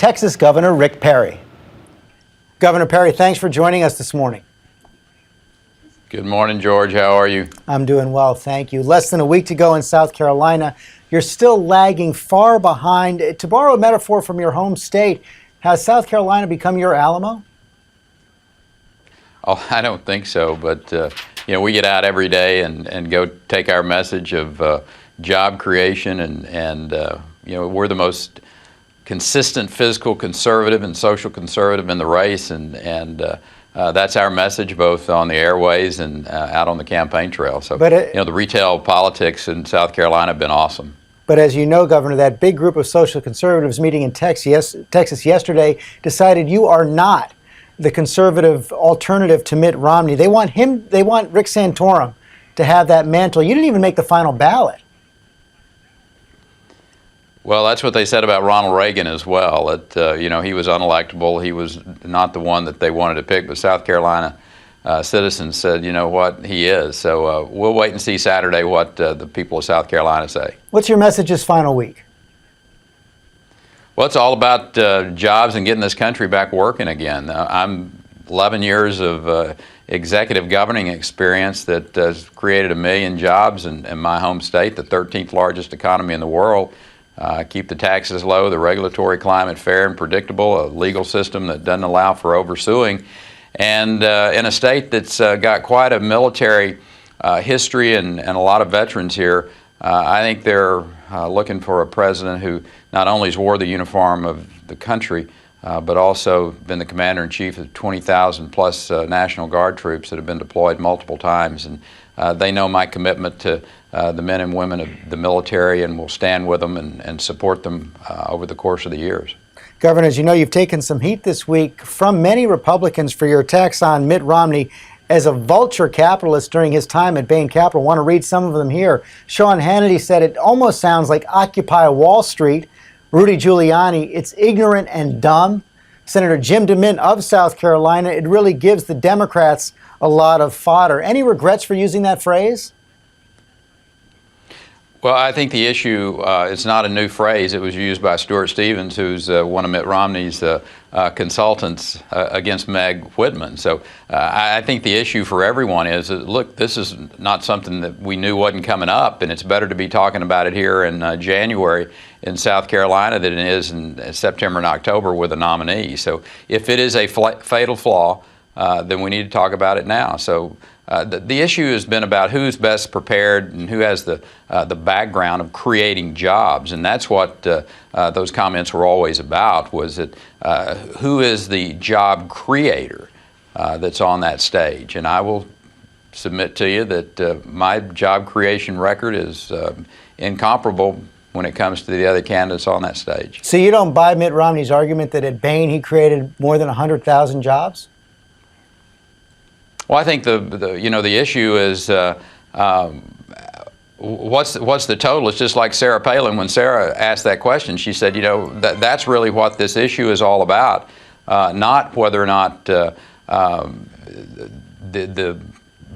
Texas Governor Rick Perry. Governor Perry, thanks for joining us this morning. Good morning, George. How are you? I'm doing well, thank you. Less than a week to go in South Carolina. You're still lagging far behind. To borrow a metaphor from your home state, has South Carolina become your Alamo? Oh, I don't think so, but we get out every day and go take our message of job creation, and we're the most consistent fiscal conservative and social conservative in the race, and that's our message both on the airways and out on the campaign trail. So, the retail politics in South Carolina have been awesome. But as you know, Governor, that big group of social conservatives meeting in Texas yesterday decided you are not the conservative alternative to Mitt Romney. They want Rick Santorum to have that mantle. You didn't even make the final ballot. Well, that's what they said about Ronald Reagan as well. That he was unelectable. He was not the one that they wanted to pick. But South Carolina citizens said, you know what, he is. So we'll wait and see Saturday what the people of South Carolina say. What's your message this final week? Well, it's all about jobs and getting this country back working again. I'm 11 years of executive governing experience that has created 1 million jobs in my home state, the 13th largest economy in the world. Keep the taxes low, the regulatory climate fair and predictable, a legal system that doesn't allow for oversuing, and in a state that's got quite a military history and a lot of veterans here. I think they're looking for a president who not only has wore the uniform of the country, but also been the commander-in-chief of 20,000 plus National Guard troops that have been deployed multiple times. And they know my commitment to the men and women of the military, and will stand with them and support them over the course of the years. Governor, as you know, you've taken some heat this week from many Republicans for your attacks on Mitt Romney as a vulture capitalist during his time at Bain Capital. I want to read some of them here. Sean Hannity said it almost sounds like Occupy Wall Street. Rudy Giuliani, it's ignorant and dumb. Senator Jim DeMint of South Carolina, it really gives the Democrats a lot of fodder. Any regrets for using that phrase? Well, I think the issue, it's not a new phrase. It was used by Stuart Stevens, who's one of Mitt Romney's consultants against Meg Whitman. So I think the issue for everyone is that, look, this is not something that we knew wasn't coming up, and it's better to be talking about it here in January in South Carolina than it is in September and October with a nominee. So if it is a fatal flaw, then we need to talk about it now. So the issue has been about who's best prepared and who has the background of creating jobs, and that's what those comments were always about, was that who is the job creator that's on that stage. And I will submit to you that my job creation record is incomparable when it comes to the other candidates on that stage. So you don't buy Mitt Romney's argument that at Bain he created more than 100,000 jobs? Well, I think the issue is what's the total? It's just like Sarah Palin. When Sarah asked that question, she said, that's really what this issue is all about, not whether or not the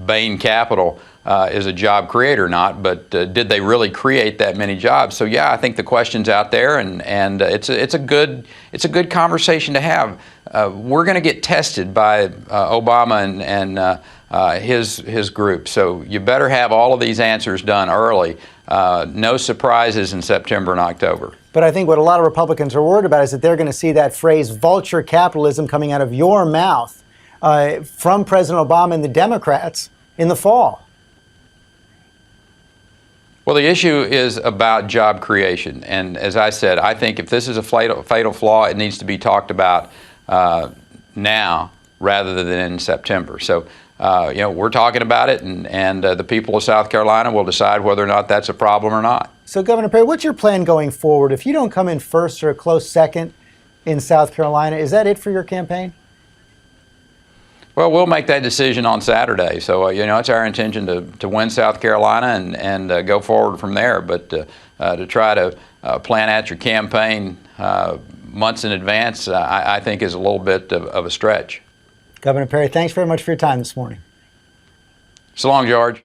Bain Capital is a job creator or not, but did they really create that many jobs? So yeah, I think the question's out there, and it's a good conversation to have. We're going to get tested by Obama and his group, so you better have all of these answers done early. No surprises in September and October. But I think what a lot of Republicans are worried about is that they're going to see that phrase vulture capitalism coming out of your mouth from President Obama and the Democrats in the fall. Well, the issue is about job creation, and as I said, I think if this is a fatal flaw, it needs to be talked about now rather than in September. So, we're talking about it, and the people of South Carolina will decide whether or not that's a problem or not. So, Governor Perry, what's your plan going forward? If you don't come in first or a close second in South Carolina, is that it for your campaign? Well, we'll make that decision on Saturday. So, it's our intention to win South Carolina and go forward from there. But to try to plan out your campaign months in advance, I think is a little bit of a stretch. Governor Perry, thanks very much for your time this morning. So long, George.